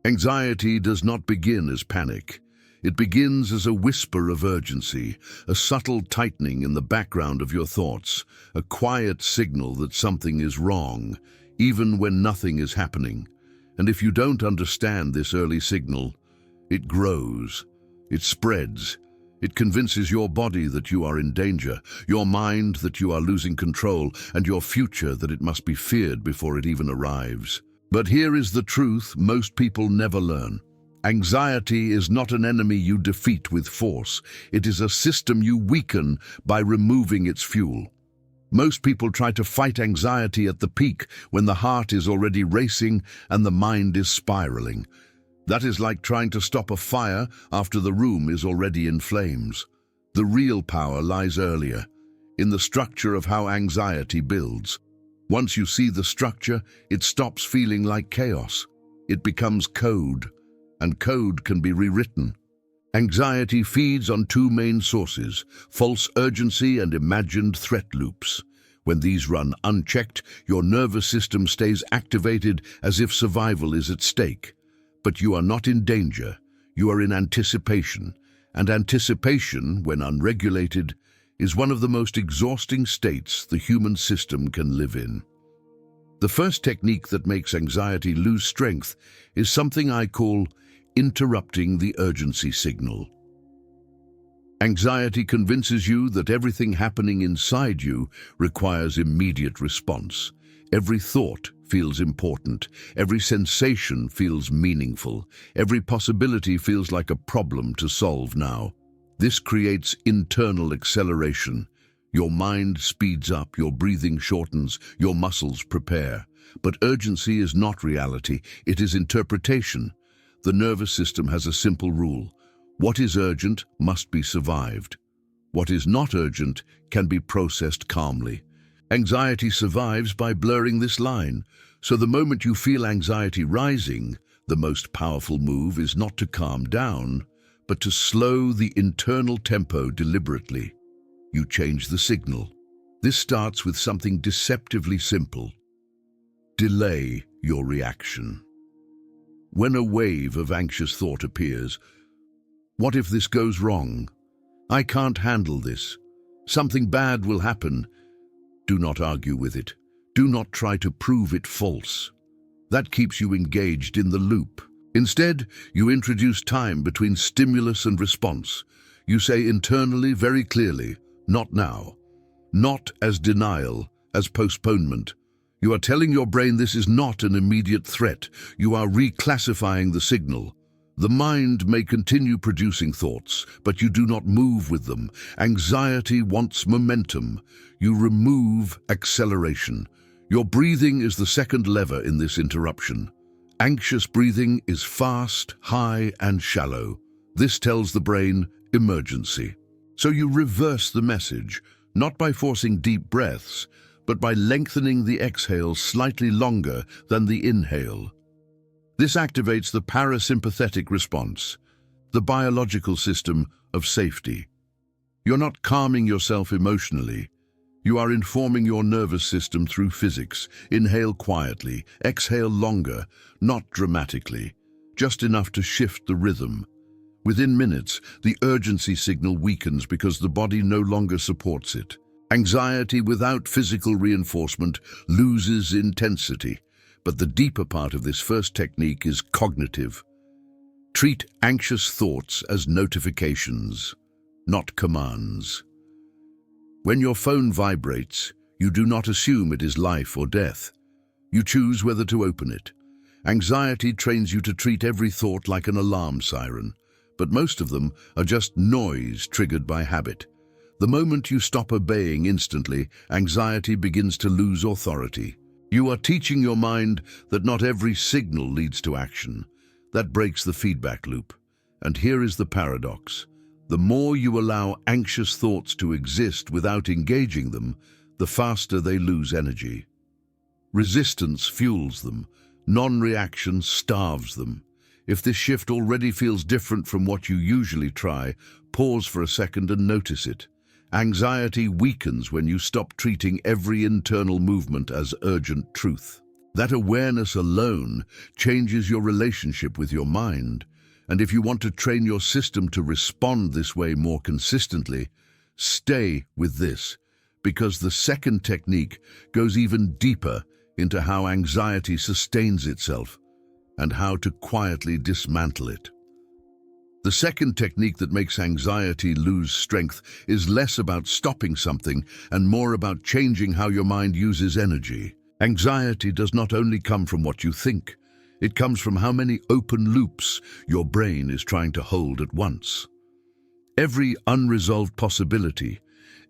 Anxiety does not begin as panic. It begins as a whisper of urgency, a subtle tightening in the background of your thoughts, a quiet signal that something is wrong, even when nothing is happening. And if you don't understand this early signal, it grows, it spreads, it convinces your body that you are in danger, your mind that you are losing control, and your future that it must be feared before it even arrives. But here is the truth most people never learn. Anxiety is not an enemy you defeat with force. It is a system you weaken by removing its fuel. Most people try to fight anxiety at the peak when the heart is already racing and the mind is spiraling. That is like trying to stop a fire after the room is already in flames. The real power lies earlier, in the structure of how anxiety builds. Once you see the structure, it stops feeling like chaos. It becomes code, and code can be rewritten. Anxiety feeds on two main sources, false urgency and imagined threat loops. When these run unchecked, your nervous system stays activated as if survival is at stake. But you are not in danger, you are in anticipation. And anticipation, when unregulated, is one of the most exhausting states the human system can live in. The first technique that makes anxiety lose strength is something I call interrupting the urgency signal. Anxiety convinces you that everything happening inside you requires immediate response. Every thought feels important, every sensation feels meaningful, every possibility feels like a problem to solve now. This creates internal acceleration. Your mind speeds up, your breathing shortens, your muscles prepare. But urgency is not reality, it is interpretation. The nervous system has a simple rule. What is urgent must be survived. What is not urgent can be processed calmly. Anxiety survives by blurring this line. So the moment you feel anxiety rising, the most powerful move is not to calm down, but to slow the internal tempo deliberately. You change the signal. This starts with something deceptively simple. Delay your reaction. When a wave of anxious thought appears, what if this goes wrong? I can't handle this. Something bad will happen. Do not argue with it. Do not try to prove it false. That keeps you engaged in the loop. Instead, you introduce time between stimulus and response. You say internally very clearly, not now. Not as denial, as postponement. You are telling your brain this is not an immediate threat. You are reclassifying the signal. The mind may continue producing thoughts, but you do not move with them. Anxiety wants momentum. You remove acceleration. Your breathing is the second lever in this interruption. Anxious breathing is fast, high, and shallow. This tells the brain emergency. So you reverse the message, not by forcing deep breaths, but by lengthening the exhale slightly longer than the inhale. This activates the parasympathetic response, the biological system of safety. You're not calming yourself emotionally. You are informing your nervous system through physics. Inhale quietly, exhale longer, not dramatically, just enough to shift the rhythm. Within minutes, the urgency signal weakens because the body no longer supports it. Anxiety without physical reinforcement loses intensity. But the deeper part of this first technique is cognitive. Treat anxious thoughts as notifications, not commands. When your phone vibrates, you do not assume it is life or death. You choose whether to open it. Anxiety trains you to treat every thought like an alarm siren, but most of them are just noise triggered by habit. The moment you stop obeying instantly, anxiety begins to lose authority. You are teaching your mind that not every signal leads to action. That breaks the feedback loop. And here is the paradox. The more you allow anxious thoughts to exist without engaging them, the faster they lose energy. Resistance fuels them. Non-reaction starves them. If this shift already feels different from what you usually try, pause for a second and notice it. Anxiety weakens when you stop treating every internal movement as urgent truth. That awareness alone changes your relationship with your mind. And if you want to train your system to respond this way more consistently, stay with this, because the second technique goes even deeper into how anxiety sustains itself and how to quietly dismantle it. The second technique that makes anxiety lose strength is less about stopping something and more about changing how your mind uses energy. Anxiety does not only come from what you think, it comes from how many open loops your brain is trying to hold at once. Every unresolved possibility,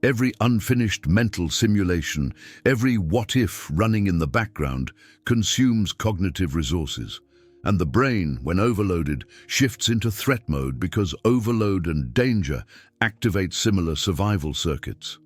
every unfinished mental simulation, every what-if running in the background consumes cognitive resources. And the brain, when overloaded, shifts into threat mode because overload and danger activate similar survival circuits.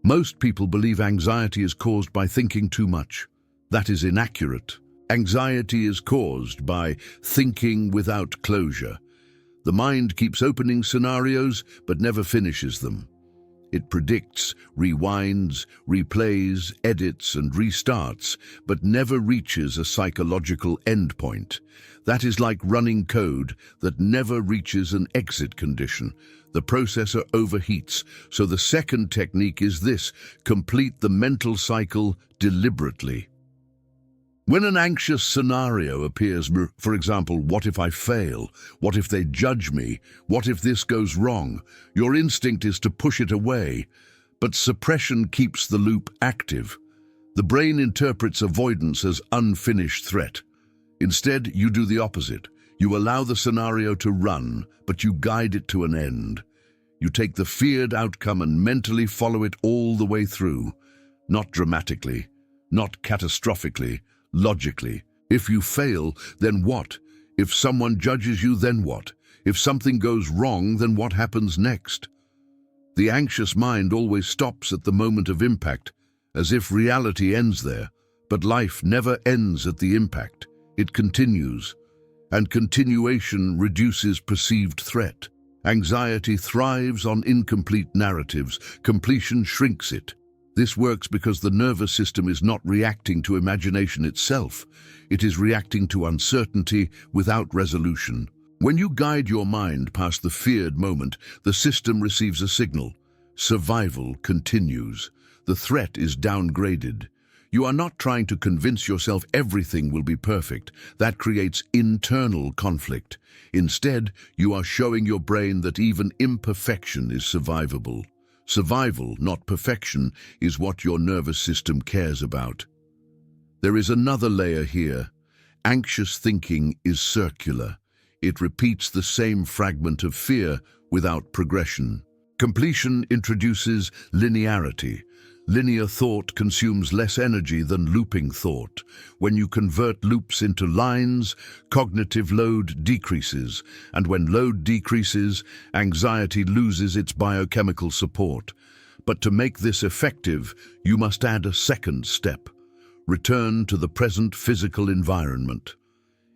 Most people believe anxiety is caused by thinking too much. That is inaccurate. Anxiety is caused by thinking without closure. The mind keeps opening scenarios but never finishes them. It predicts, rewinds, replays, edits, and restarts, but never reaches a psychological endpoint. That is like running code that never reaches an exit condition. The processor overheats, so the second technique is this: complete the mental cycle deliberately. When an anxious scenario appears, for example, what if I fail? What if they judge me? What if this goes wrong? Your instinct is to push it away, but suppression keeps the loop active. The brain interprets avoidance as unfinished threat. Instead, you do the opposite. You allow the scenario to run, but you guide it to an end. You take the feared outcome and mentally follow it all the way through. Not dramatically, not catastrophically, logically. If you fail, then what? If someone judges you, then what? If something goes wrong, then what happens next? The anxious mind always stops at the moment of impact, as if reality ends there. But life never ends at the impact. It continues, and continuation reduces perceived threat. Anxiety thrives on incomplete narratives. Completion shrinks it. This works because the nervous system is not reacting to imagination itself. It is reacting to uncertainty without resolution. When you guide your mind past the feared moment, the system receives a signal. Survival continues. The threat is downgraded. You are not trying to convince yourself everything will be perfect. That creates internal conflict. Instead, you are showing your brain that even imperfection is survivable. Survival, not perfection, is what your nervous system cares about. There is another layer here. Anxious thinking is circular. It repeats the same fragment of fear without progression. Completion introduces linearity. Linear thought consumes less energy than looping thought. When you convert loops into lines, cognitive load decreases, and when load decreases, anxiety loses its biochemical support. But to make this effective, you must add a second step. Return to the present physical environment,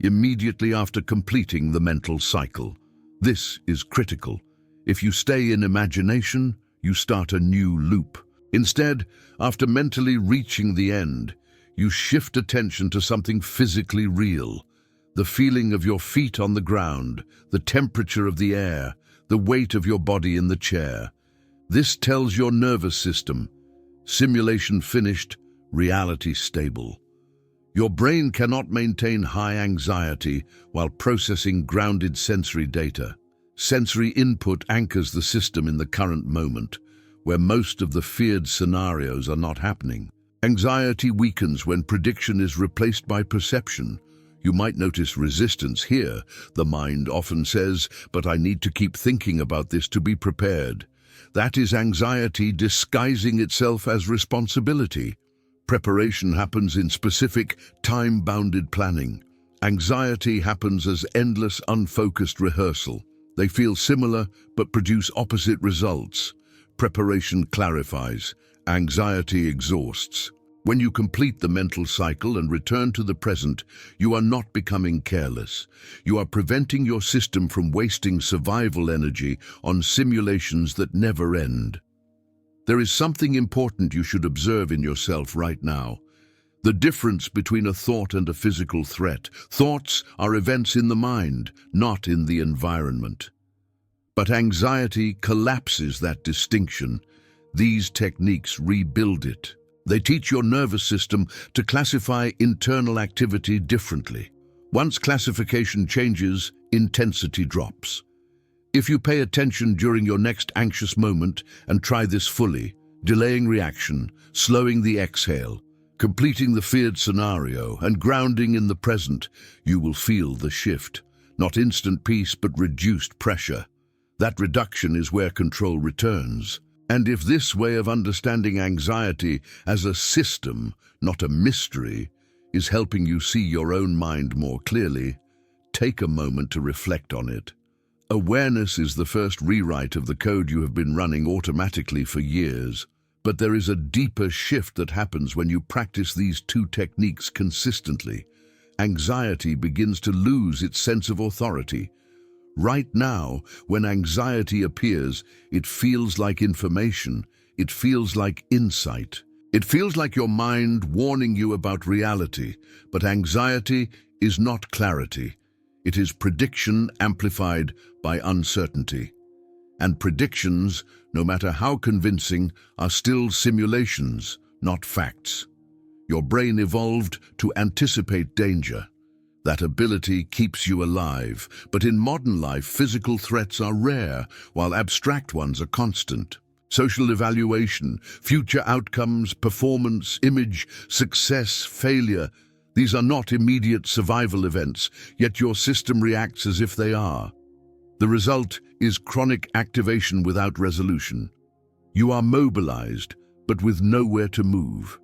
immediately after completing the mental cycle. This is critical. If you stay in imagination, you start a new loop. Instead, after mentally reaching the end, you shift attention to something physically real. The feeling of your feet on the ground, the temperature of the air, the weight of your body in the chair. This tells your nervous system, simulation finished, reality stable. Your brain cannot maintain high anxiety while processing grounded sensory data. Sensory input anchors the system in the current moment, where most of the feared scenarios are not happening. Anxiety weakens when prediction is replaced by perception. You might notice resistance here. The mind often says, "But I need to keep thinking about this to be prepared." That is anxiety disguising itself as responsibility. Preparation happens in specific, time-bounded planning. Anxiety happens as endless, unfocused rehearsal. They feel similar, but produce opposite results. Preparation clarifies, anxiety exhausts. When you complete the mental cycle and return to the present, you are not becoming careless. You are preventing your system from wasting survival energy on simulations that never end. There is something important you should observe in yourself right now. The difference between a thought and a physical threat. Thoughts are events in the mind, not in the environment. But anxiety collapses that distinction. These techniques rebuild it. They teach your nervous system to classify internal activity differently. Once classification changes, intensity drops. If you pay attention during your next anxious moment and try this fully, delaying reaction, slowing the exhale, completing the feared scenario, and grounding in the present, you will feel the shift. Not instant peace, but reduced pressure. That reduction is where control returns. And if this way of understanding anxiety as a system, not a mystery, is helping you see your own mind more clearly, take a moment to reflect on it. Awareness is the first rewrite of the code you have been running automatically for years. But there is a deeper shift that happens when you practice these two techniques consistently. Anxiety begins to lose its sense of authority. Right now, when anxiety appears, it feels like information. It feels like insight. It feels like your mind warning you about reality. But anxiety is not clarity. It is prediction amplified by uncertainty. And predictions, no matter how convincing, are still simulations, not facts. Your brain evolved to anticipate danger. That ability keeps you alive, but in modern life, physical threats are rare, while abstract ones are constant. Social evaluation, future outcomes, performance, image, success, failure, these are not immediate survival events, yet your system reacts as if they are. The result is chronic activation without resolution. You are mobilized, but with nowhere to move.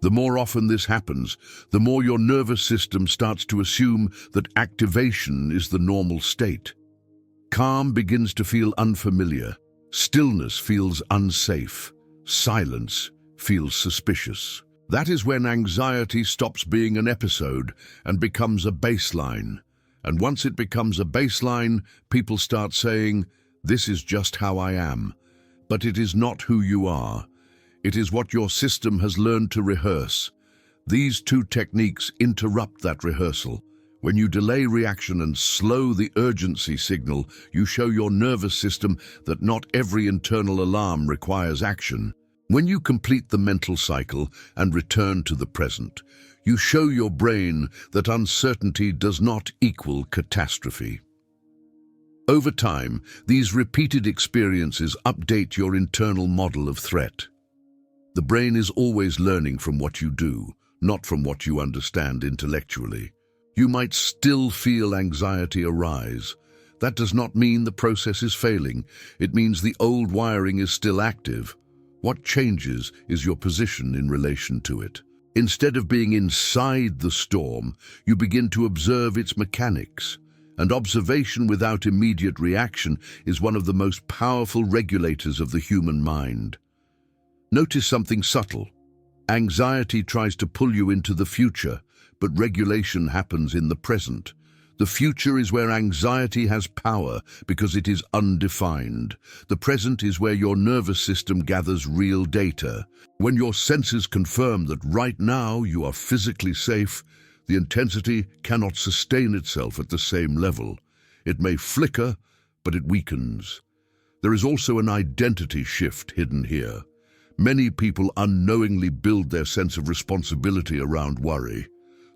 The more often this happens, the more your nervous system starts to assume that activation is the normal state. Calm begins to feel unfamiliar. Stillness feels unsafe. Silence feels suspicious. That is when anxiety stops being an episode and becomes a baseline. And once it becomes a baseline, people start saying, "This is just how I am." But it is not who you are. It is what your system has learned to rehearse. These two techniques interrupt that rehearsal. When you delay reaction and slow the urgency signal, you show your nervous system that not every internal alarm requires action. When you complete the mental cycle and return to the present, you show your brain that uncertainty does not equal catastrophe. Over time, these repeated experiences update your internal model of threat. The brain is always learning from what you do, not from what you understand intellectually. You might still feel anxiety arise. That does not mean the process is failing. It means the old wiring is still active. What changes is your position in relation to it. Instead of being inside the storm, you begin to observe its mechanics. And observation without immediate reaction is one of the most powerful regulators of the human mind. Notice something subtle. Anxiety tries to pull you into the future, but regulation happens in the present. The future is where anxiety has power because it is undefined. The present is where your nervous system gathers real data. When your senses confirm that right now you are physically safe, the intensity cannot sustain itself at the same level. It may flicker, but it weakens. There is also an identity shift hidden here. Many people unknowingly build their sense of responsibility around worry.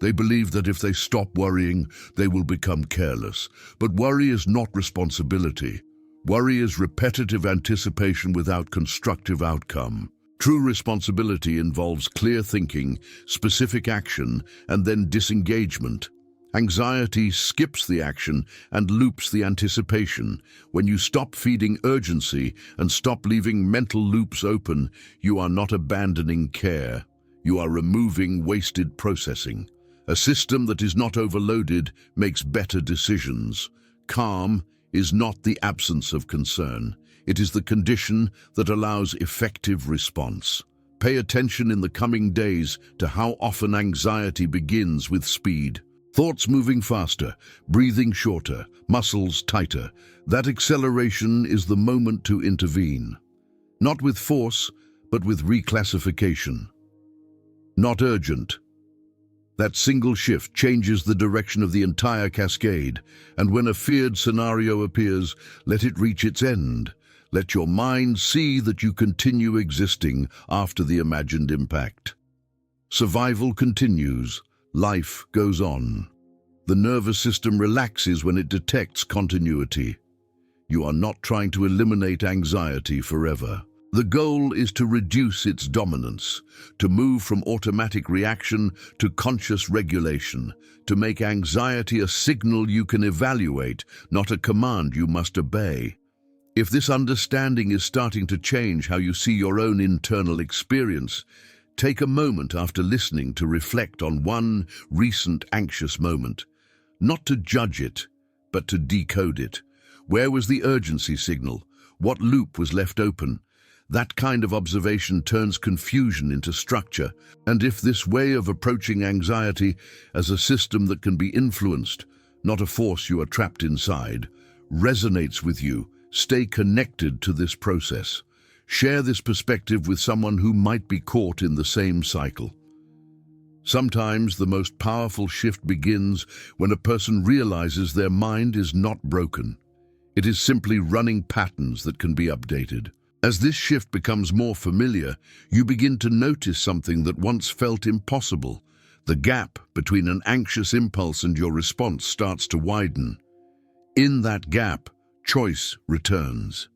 They believe that if they stop worrying, they will become careless. But worry is not responsibility. Worry is repetitive anticipation without constructive outcome. True responsibility involves clear thinking, specific action, and then disengagement. Anxiety skips the action and loops the anticipation. When you stop feeding urgency and stop leaving mental loops open, you are not abandoning care. You are removing wasted processing. A system that is not overloaded makes better decisions. Calm is not the absence of concern. It is the condition that allows effective response. Pay attention in the coming days to how often anxiety begins with speed. Thoughts moving faster, breathing shorter, muscles tighter. That acceleration is the moment to intervene. Not with force, but with reclassification. Not urgent, That single shift changes the direction of the entire cascade, and when a feared scenario appears, let it reach its end. Let your mind see that you continue existing after the imagined impact. Survival continues. Life goes on. The nervous system relaxes when it detects continuity. You are not trying to eliminate anxiety forever. The goal is to reduce its dominance, to move from automatic reaction to conscious regulation, to make anxiety a signal you can evaluate, not a command you must obey. If this understanding is starting to change how you see your own internal experience, take a moment after listening to reflect on one recent anxious moment. Not to judge it, but to decode it. Where was the urgency signal? What loop was left open? That kind of observation turns confusion into structure, and if this way of approaching anxiety as a system that can be influenced, not a force you are trapped inside, resonates with you, stay connected to this process. Share this perspective with someone who might be caught in the same cycle. Sometimes the most powerful shift begins when a person realizes their mind is not broken. It is simply running patterns that can be updated. As this shift becomes more familiar, you begin to notice something that once felt impossible. The gap between an anxious impulse and your response starts to widen. In that gap, choice returns.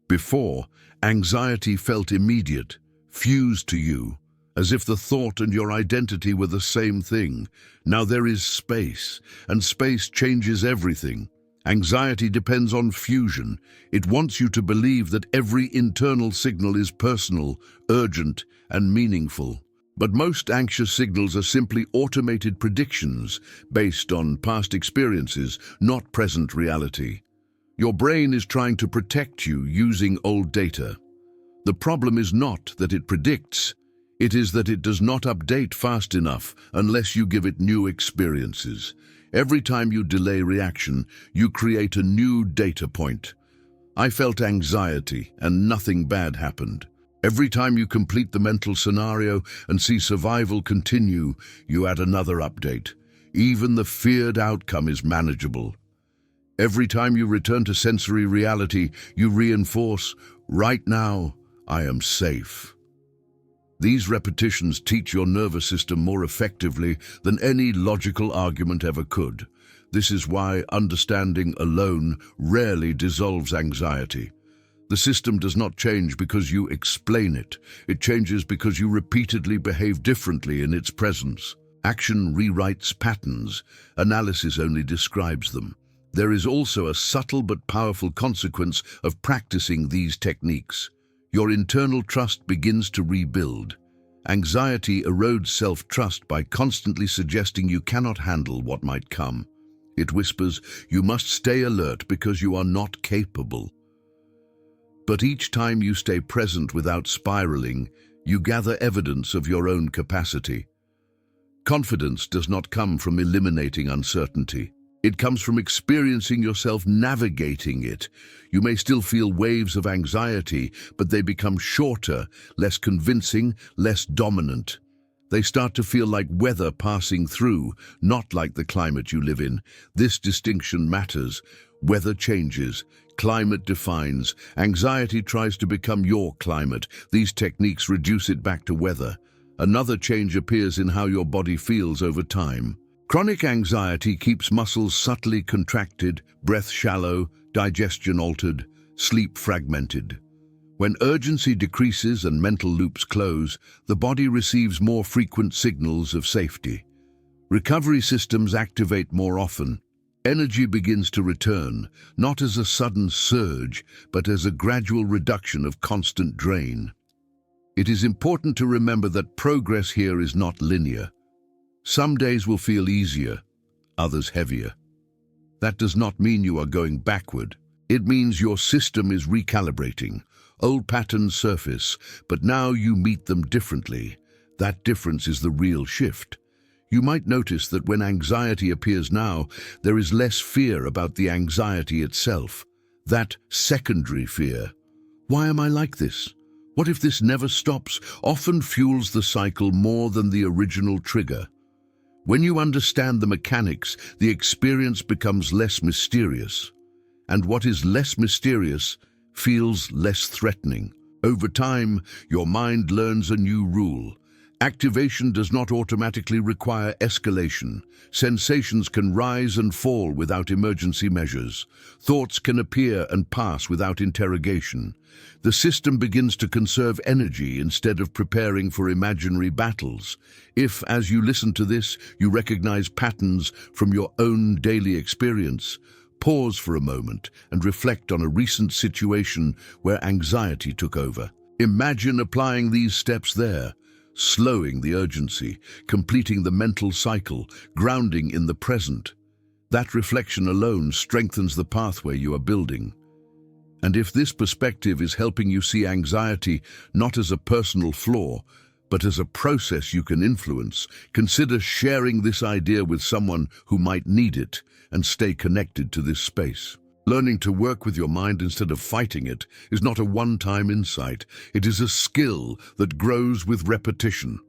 Before, anxiety felt immediate, fused to you, as if the thought and your identity were the same thing. Now there is space, and space changes everything. Anxiety depends on fusion. It wants you to believe that every internal signal is personal, urgent, and meaningful. But most anxious signals are simply automated predictions based on past experiences, not present reality. Your brain is trying to protect you using old data. The problem is not that it predicts, it is that it does not update fast enough unless you give it new experiences. Every time you delay reaction, you create a new data point. I felt anxiety and nothing bad happened. Every time you complete the mental scenario and see survival continue, you add another update. Even the feared outcome is manageable. Every time you return to sensory reality, you reinforce, right now, I am safe. These repetitions teach your nervous system more effectively than any logical argument ever could. This is why understanding alone rarely dissolves anxiety. The system does not change because you explain it. It changes because you repeatedly behave differently in its presence. Action rewrites patterns. Analysis only describes them. There is also a subtle but powerful consequence of practicing these techniques. Your internal trust begins to rebuild. Anxiety erodes self-trust by constantly suggesting you cannot handle what might come. It whispers, you must stay alert because you are not capable. But each time you stay present without spiraling, you gather evidence of your own capacity. Confidence does not come from eliminating uncertainty. It comes from experiencing yourself navigating it. You may still feel waves of anxiety, but they become shorter, less convincing, less dominant. They start to feel like weather passing through, not like the climate you live in. This distinction matters. Weather changes. Climate defines. Anxiety tries to become your climate. These techniques reduce it back to weather. Another change appears in how your body feels over time. Chronic anxiety keeps muscles subtly contracted, breath shallow, digestion altered, sleep fragmented. When urgency decreases and mental loops close, the body receives more frequent signals of safety. Recovery systems activate more often. Energy begins to return, not as a sudden surge, but as a gradual reduction of constant drain. It is important to remember that progress here is not linear. Some days will feel easier, others heavier. That does not mean you are going backward. It means your system is recalibrating. Old patterns surface, but now you meet them differently. That difference is the real shift. You might notice that when anxiety appears now, there is less fear about the anxiety itself. That secondary fear. Why am I like this? What if this never stops? Often fuels the cycle more than the original trigger. When you understand the mechanics, the experience becomes less mysterious. And what is less mysterious feels less threatening. Over time, your mind learns a new rule. Activation does not automatically require escalation. Sensations can rise and fall without emergency measures. Thoughts can appear and pass without interrogation. The system begins to conserve energy instead of preparing for imaginary battles. If, as you listen to this, you recognize patterns from your own daily experience, pause for a moment and reflect on a recent situation where anxiety took over. Imagine applying these steps there. Slowing the urgency, completing the mental cycle, grounding in the present. That reflection alone strengthens the pathway you are building. And if this perspective is helping you see anxiety not as a personal flaw, but as a process you can influence, consider sharing this idea with someone who might need it and stay connected to this space. Learning to work with your mind instead of fighting it is not a one-time insight. It is a skill that grows with repetition.